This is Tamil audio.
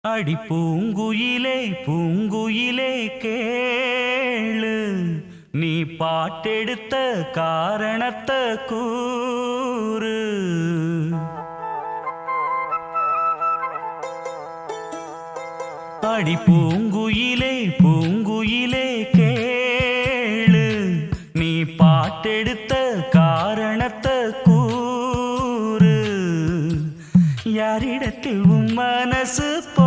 அடி பூங்குயிலே பூங்குயிலே கேளு, நீ பாட்டெடுத்த காரணத்தை கூறு. அடி பூங்குயிலே பூங்குயிலே கேளு, நீ பாட்டெடுத்த காரணத்தை கூறு. யாரிடத்தில் உன் மனசு போ